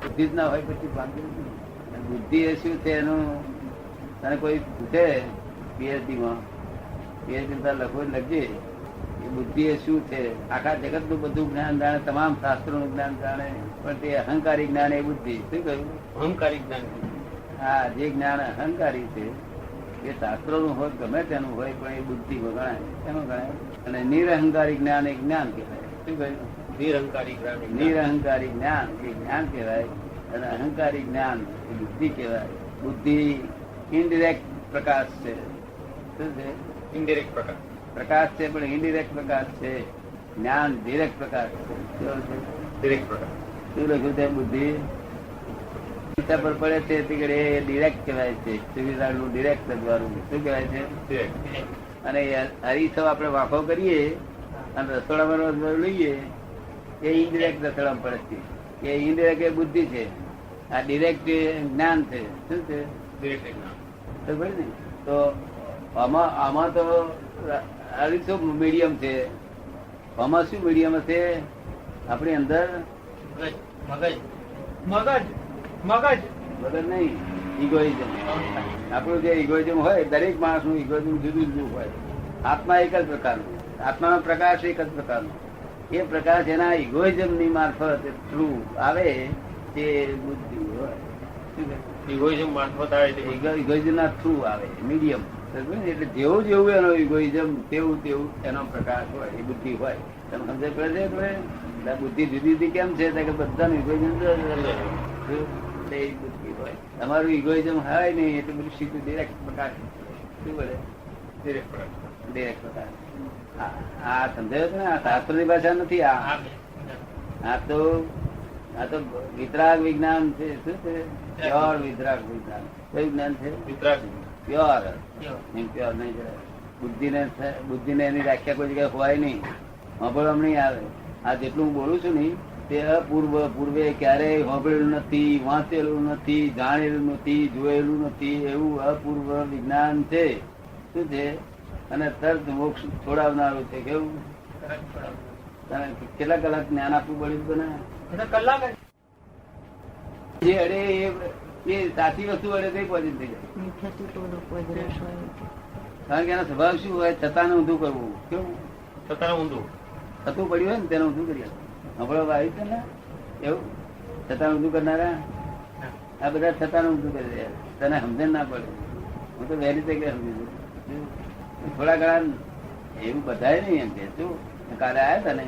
બુદ્ધિ જ ના હોય પછી શાંતિ નથી. બુદ્ધિ એ શું છે એનું તને કોઈ પૂછે પીએચડી માં લખવું લખજે એ બુદ્ધિ એ શું છે. આખા જગત નું બધું જ્ઞાન જાણે, તમામ શાસ્ત્રો નું જ્ઞાન જાણે, પણ તે અહંકારી જ્ઞાન એ બુદ્ધિ. શું કહ્યું? અહંકારી જ્ઞાન. હા, જે જ્ઞાન અહંકારી છે એ શાસ્ત્રો નું હોય ગમે તેનું હોય પણ એ બુદ્ધિ ગણાય. એનું ગણાય. અને નિરહંકારી જ્ઞાન એ જ્ઞાન કહેવાય. શું કહ્યું? નિરહંકારી જ્ઞાન. નિરહંકારી જ્ઞાન એ જ્ઞાન કહેવાય અને અહંકારી જ્ઞાન એ બુદ્ધિ કહેવાય. બુદ્ધિ ઇનડિરેક્ટ પ્રકાશ છે. શું છે? ઇનડિરેક્ટ પ્રકાશ. પ્રકાશ છે પણ ઇનડિરેક્ટ પ્રકાશ છે. જ્ઞાન ડિરેક્ટ પ્રકાશ છે. કેવો છે? ડિરેક્ટ પ્રકાશ. શું લખ્યું છે? બુદ્ધિ પર પડે છે તે ડિરેક્ટ કહેવાય છે. સુવિધાનું ડિરેક્ટ લખવાનું. શું કહેવાય છે? અને હરીસો આપણે વાંખો કરીએ અને રસોડામાં લઈએ એ ઇનડિરેક્ટ રસોડામાં પડે છે. એ ઇનડિરેક્ટ એ બુદ્ધિ છે. આ ડિરેક્ટ જ્ઞાન છે. શું છે? ડિરેક્ટ જ્ઞાન. ખબર ને? તો આમાં તો હરીસો મીડિયમ છે. આમાં શું મીડિયમ હશે? આપણી અંદર મગજ મગજ નહીં, ઇગોઇઝમ. આપણું જે ઇગોઇઝમ હોય દરેક માણસ નું ઇગોઇઝમ જુદું જુદું હોય. આત્મા એક જ પ્રકારનો, આત્માનો પ્રકાશ એક જ પ્રકારનો. એ પ્રકાશ એના ઇગોઇઝમ ની મારફત થ્રુ આવે તે બુદ્ધિ હોય. ઇગોઇઝમ મારફત આવે છે. ઇગોઇઝમ ના થ્રુ આવે મીડિયમ. એટલે જેવું જેવું એનો ઇગોઇઝમ તેવું તેવું એનો પ્રકાશ હોય એ બુદ્ધિ હોય. તમે સમજ પડે છે? બુદ્ધિ જુદી જુદી કેમ છે કે બધાનું ઇગોઇઝમ બુદ્ધિ હોય. તમારું ઇગોઇઝમ હોય નહીં એટલે બધું સીધું ડિરેક્ટ પ્રકાશ. શું બોલે? ડિરેક્ટ પ્રકાશ. આ સમજાયો છે ને? આ શાસ્ત્ર ની ભાષા નથી. આ તો વિતરાગ વિજ્ઞાન છે. શું છે? પ્યોર વિતરાગ વિજ્ઞાન. કયું જ્ઞાન છે? વિતરાગ. પ્યોર. પ્યોર નહીં. બુદ્ધિ ને એની વ્યાખ્યા કોઈ જગ્યાએ હોય નહીં, સાંભળવામાં નહીં આવે. આ જેટલું બોલું છું ને તે પૂર્વે ક્યારેય સાંભળેલું નથી, વાંચેલું નથી, જાણેલું નથી, જોયેલું નથી એવું અપૂર્વ વિજ્ઞાન છે. શું છે? અને તરત મોક્ષ છોડાવનારું છે. કેવું? કેટલા કલાક જ્ઞાન આપવું પડ્યું ને? કલાક. જે અડે એ સાચી વસ્તુ અડે કઈ પહોંચી થઈ જાય. કારણ કે એનો સ્વભાવ શું હોય? છતાં ઊંધું કરવું. કેવું? છતાં ઊંધું થતું પડ્યું હોય ને તેને ઊંધું કરીએ. હમણાં આવી છે ને એવું છતાં ઊંધું કરનારા આ બધા છતાં ઊંધું કરી દે. તને સમજણ ના પડે. હું તો વહેલી તકે સમજી દઉં. થોડા ઘણા એવું બધાય નહીં એમ કે શું કાલે આવ્યા હતા ને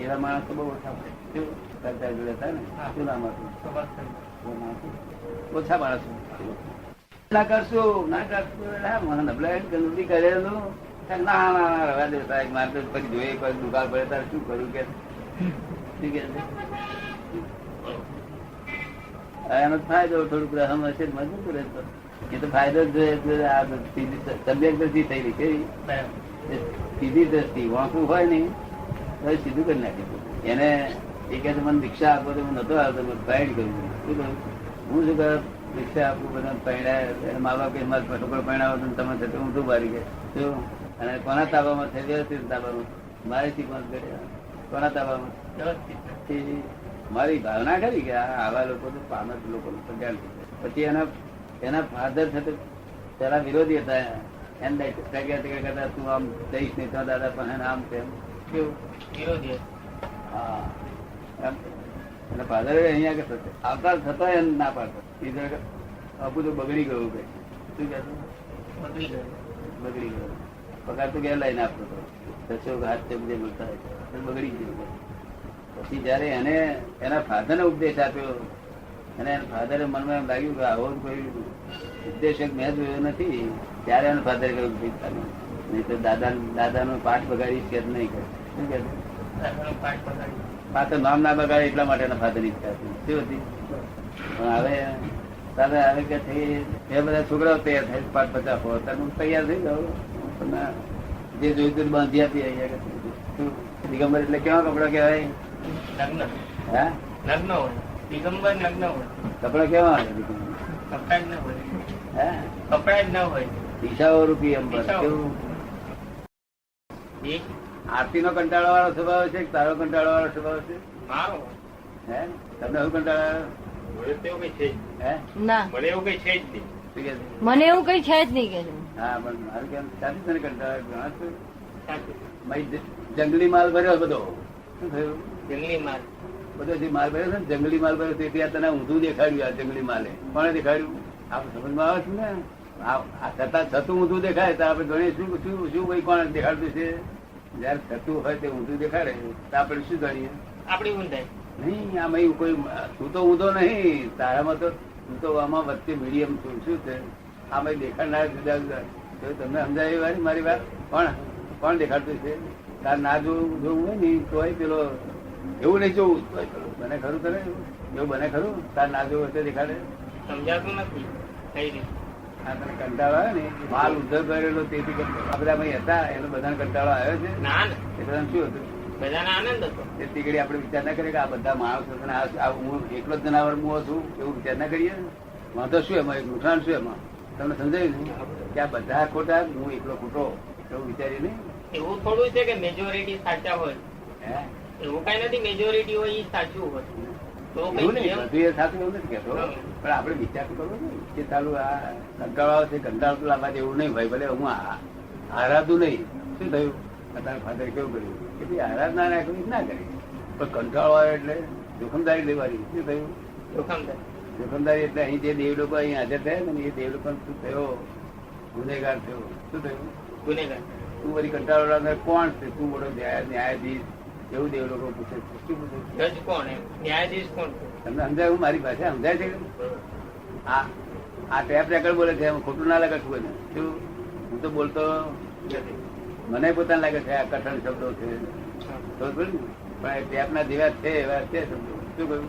એવા માણસ તો બહુ ઓછા પડે. શું કરતા જોડે હતા ને? શું નામ હતું? ઓછા માણસો. ના કરશું ના કરશું નબળાઈ કરેલું. ના ના રવા દે સાહેબ, મારે તો પછી જોઈએ કોઈ દુકાળ પડે તારે શું કરું કે એનો ફાયદો થોડુંક રહમ હશે મજબૂત રહેતો. એ તો ફાયદો જ તબિયત દ્રષ્ટિ થયેલી કેવી સીધી દ્રષ્ટિ વાંકું હોય ને તો સીધું કરી નાખ્યું. એને એ કે મને દીક્ષા આપો તો હું નતો આવતો, ફાઇડ કર્યું. શું કહ્યું? હું શું કર દીક્ષા આપું બધા પૈણા મા બાપ કે મારા છોકરો પૈણાવો તમે થતો હું શું બારી ગયા શું? અને કોના તાબામાં છે? વ્યવસ્થિત તાબામાં. મારે શીખવાનું કર્યા કોના તાબામાં? મારી ભાવના કરી કે આવા લોકો તો પામર લોકો કલ્યાણ થશે. પછી એના ફાધર સાથે પેલા વિરોધી હતા. એમ કરતા તું આમ દઈશ નહીં તો દાદા પણ આમ તેમ કેવું વિરોધી. હા અને ફાધર અહીંયા આવતા થતા એમ ના પાડતો. આપું તો બગડી ગયું કે શું કહેતું? બગડી ગયું. પગાર તો ઘેર લઈને આપતો હતો. હાથ જે મળતા હોય બગડી ગયું. પછી જયારે એને એના ફાધર ને ઉપદેશ આપ્યો અને એના ફાધરે મનમાં એમ લાગ્યું કે આવો કોઈ ઉપદેશ મેં જોયો નથી, ત્યારે એના ફાધરે કહ્યું નહીં તો દાદાનો પાઠ બગાડીશ કે નહીં કરે. શું કે પાછળ નામ ના બગાડે એટલા માટે એના ફાધર ઈચ્છા હતી. શું હતી? પણ હવે દાદા હવે કે એ બધા છોકરાઓ તૈયાર થાય 5-50 હો હું તૈયાર થઈ જાઉં. જે જોઈતું બાંધી આપી અહીંયા. દિગંબર એટલે કેવા કપડા કેવાય? નગ્ન. હા નગ્ન હોય દિગંબર. નગ્ન હોય કપડા કેવા હોય? કપડા જ ના હોય. હા કપડા જ ના હોય. દિશાઓ રૂપી અંબર. કેવું? આરતી નો કંટાળો વાળો સ્વભાવ છે કે તારો કંટાળો વાળો સ્વભાવ છે? મારો. હે તમને શું કંટાળો? મને તો એવું કઈ છે જ હે ના મને એવું કઈ છે જ નહીં. શું કે છે? મને એવું કઈ છે જ નહીં કે હા પણ મારું કેમ સાચું તને કંટાળો ઘણા છે. સાચું. ભાઈ જંગલી માલ ભર્યો બધો શું થયું જંગલી માલ બધો જે માલ ભર્યો છે ને જંગલી માલ ભર્યો તે ત્યાં તને ઊંધું દેખાડ્યું આ જંગલી માલે કોણે દેખાડ્યું આપણે સમજમાં આવે છે ને આ થતું ઊંધું દેખાય તો આપણે ગણીએ શું શું શું ભાઈ કોણ દેખાડતું છે જયારે થતું હોય તે ઊંધું દેખાડે તો આપણે શું ગણીએ આપડી ઊંધાઈ. નહીં આમાં કોઈ તું તો ઊંધો નહીં તારામાં તો તું તો આમાં વચ્ચે મીડિયમ છું શું છે આમાં દેખાડનાર જુદા જુદા તો તમને સમજાય એ વારી મારી વાત કોણ દેખાડતું છે તાર ના જોવું હોય ને તોય પેલો એવું નહીં જોવું તોય પેલું બને ખરું કરે એવું બને ખરું તાર ના જોવું હોય તો દેખાડે સમજાતું નથી કઈ રીતે. આ તને કંટાળો આવે ને માલ ઉધર કરેલો તેથી આ બધા ભાઈ હતા એનો બધાને કંટાળો આવ્યો છે ના ને એ બધાને શું હતું બધાને આનંદ હતો. તે તીકડી આપણે વિચાર ના કરીએ કે આ બધા માણસો છે ને આ હું એકલો જ જનાવર હું છું એવું વિચાર ના કરીએ વાંધો શું એમાં નુકસાન શું એમાં તમને સમજાયું ને કે આ બધા ખોટા હું એકલો ખોટો એવું વિચારીએ નહીં એવું થોડું છે કે મેજોરિટી સાચા હોય. હે એવું કઈ નથી મેજોરિટી હોય એ સાચું હોય તો એવું કઈ નહીં નિયમ. બધું એ સાચું એવું નથી કેતો પણ આપણે વિચાર તો કરવો ને કે ચાલુ આ કંટાળો આવે છે કંટાળો તો લાવવા જેવું નહીં ભાઈ ભલે હું આરાધું નહીં શું થયું તારા ફાધર કેવું કર્યું કે ભાઈ આરાધના ના કરી ના કરી પણ કંટાળો આવે એટલે જોખમદારી લેવાની શું થયું જોખમદાર. જોખમદારી એટલે અહીં જે દેવ લોકો અહીં હાજર થયા ને એ દેવ લોકો શું થયો ગુનેગાર થયો શું થયું ગુનેગાર. તું બધી કંટાળો લાવનાર કોણ છે તું મોટો ન્યાયાધીશ એવું દેવ લોકો પૂછે છે શું પૂછે જજ કોણ એમ ન્યાયાધીશ કોણ. તમને સમજાય હું મારી ભાષા સમજાય છે આ આ ટેપ રેકર્ડ બોલે છે એમાં ખોટું ના લાગે છું એને શું હું તો બોલતો નથી. મને પોતાને લાગે છે આ કઠણ શબ્દો છે તો બોલ ને. પણ એ ટેપ ના જેવા છે એવા છે શબ્દો શું કહ્યું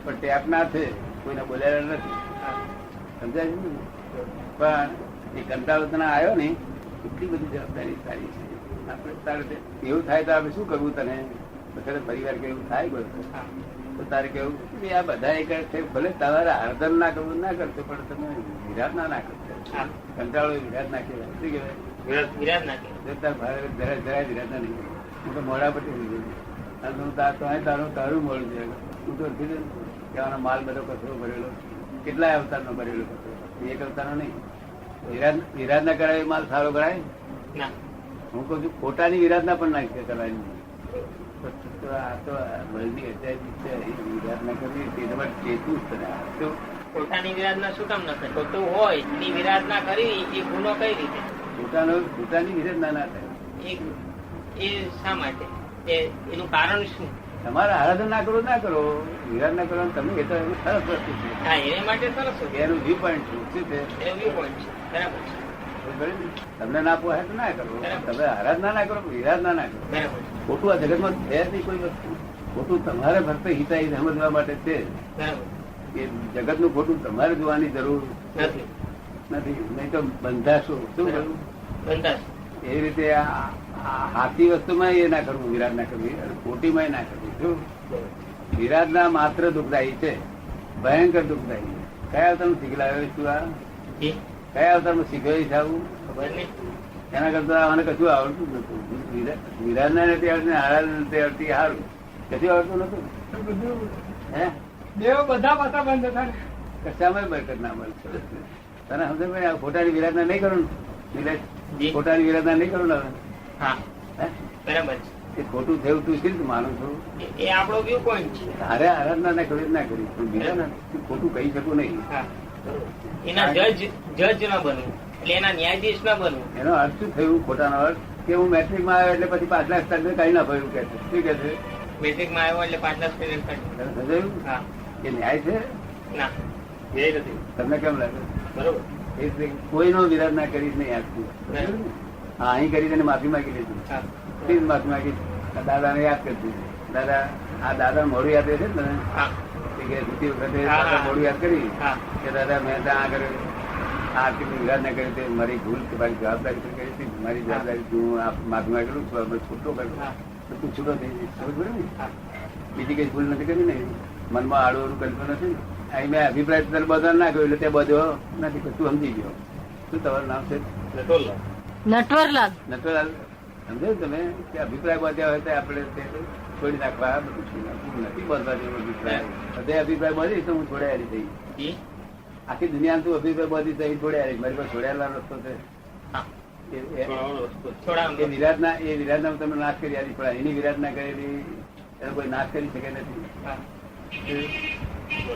પણ ટેપ ના છે કોઈને બોલેલા નથી સમજાય છે ને પણ એ કંટાળો તને આવ્યો ને એટલી બધી જવાબદારી સારી છે આપણે તારે એવું થાય તો આપણે શું કરવું તને વખતે પરિવાર કે એવું થાય કોઈ તો તારે કેવું કે આ બધા એક છે ભલે તમારે આર્ધન ના કરવું ના કરશો પણ તમે વિરાટ ના કરશો કંટાળો વિરાટ ના કહેવાય શું કહેવાય વિરાટ નાખે. જરાય વિરાટ ના નહીં હું તો મોડા પછી લીધું અને હું તારું મળું છે હું તો કીધું કે આનો માલ બધો કચરો ભરેલો કેટલાય અવતારનો ભરેલો કચરો એક અવતારનો નહીં વિરાટ ના કરાય માલ સારો કરાય ના હું કઉ છું ખોટાની વિરાધના પણ ના કરાય આ તો બળની અજાયબી છે વિરાટ ના કરવી તે તમારે ચેતવું જ પડે શું પોતાની વિરાધના શું કામ ન કરે ખોટું હોય એની વિરાધના કરી એ ગુનો કઈ રીતે ખોટાની વિરાધના ના થાય એ શા માટે એનું કારણ શું. તમારે આરાધન ના કરો વિરાટ ના કરો તમે એ તો એવું સરસ વસ્તુ છે હા એને માટે સરસ હોય. એનું વ્યૂ પોઈન્ટ શું છે એનો વ્યૂ પોઈન્ટ છે બરાબર છે. બરાબર ને? તમને ના પોહાય તો ના કરો તમે આરાધના ના કરો વિરાધના ના કરો બરાબર ખોટું આ જગતમાં છે જ નહીં કોઈ વસ્તુ ખોટું તમારે ફક્ત હિતાઈ સમજવા માટે છે બરાબર એ જગત નું ખોટું તમારે જોવાની જરૂર નથી નથી નહીં તો બંધાશો શું કરવું બનતા એ રીતે આ હાથી વસ્તુમાં એ ના કરવું વિરાટ ના કરવું અને ખોટીમાં ના કરવું શું વિરાટના માત્ર દુઃખદાયી છે ભયંકર દુઃખદાયી કયા અવતારમાં શીખલાવ્યો છું આ કયા અવતારમાં શીખ્યો છે આવું ખબર નહીં. એના કરતા મને કશું આવડતું જ નતું વિરાટના નથી આવડતું આરાધના નથી આવડતી સારું કશું આવડતું નતું હે દેવ બધા પાછા બંધ હતા ને. કશામાં બરકત ના મળે તને સમજ ભાઈ આ ખોટાની વિરાટના નહીં કરું ને જી. ખોટાની વિરાટના નહીં કરું ને હવે હા હે બરાબર છે. એ ખોટું થયું તું શી રીતે માનું છું એ આપણો વ્યૂ પોઈન્ટ છે. તારે આરાધના ના કરી ના કરી પણ બીજા ના ખોટું કહી શકું નહીં હા એના જજ ના બનવું એટલે એના ન્યાયાધીશ ના બનવું. એનો અર્થ શું થયું ખોટાનો અર્થ કે હું મેટ્રિક માં આવ્યો એટલે પછી 5 લાખ તક કઈ ના ભર્યું કે છે શું કે છે મેટ્રિકમાં આવ્યો એટલે 5 લાખ સ્ટુડન્ટ કાઢ્યું. તને સમજાયું હા એ ન્યાય છે ના એ નથી તમને કેમ લાગે બરોબર. એ રીતે કોઈનો વિરાટ ના કરી નહીં આજથી હા અહીં કરી તેને માફી માંગી લીધી હા શી રીતે માફી માંગી દાદાને યાદ કરતી દાદા આ દાદા મોડું યાદ રહે છે ને હા કે જતી વખતે હા, દાદા હા. મોડું યાદ કરી હા કે દાદા મેં ત્યાં આગળ આ આટલી વિરાટ ના કરી હતી મારી ભૂલ કે મારી જવાબદારી શું કરી હતી મારી જવાબદારી હું માફી માંગેલું છું હવે છૂટો કર્યો હા તો તું છૂટો થઈ જઈશ સમજ પડે ને હા બીજી કઈ ભૂલ નથી કરી ને મનમાં આડું અડું કરતો નથી ને અહીં મેં અભિપ્રાય તને બધો ના કહ્યું એટલે તે બધો નથી તું સમજી ગયો શું તમારું નામ છે નટવરલાલ નટવરલાલ સમજાયું તમે કે અભિપ્રાય બાંધ્યા હોય તો આપણે છોડી નાખવા બધું છોડી નાખવું નથી બોલવા જેવો અભિપ્રાય બધે અભિપ્રાય બોલીશ તો હું છોડાયેલી થઈ જી આખી દુનિયા તું અભિપ્રાય બોલી તો છોડાયેલી મારી પાસે છોડાયેલા રસ્તો છે હા એ વિરાટના તમે નાશ કરી આલી પણ એની વિરાટના કરેલી એનો કોઈ નાશ કરી શકે નથી હા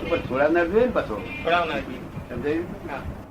પણ છોડાવનાર જોઈએ ને પાછો છોડાવનાર સમજાયું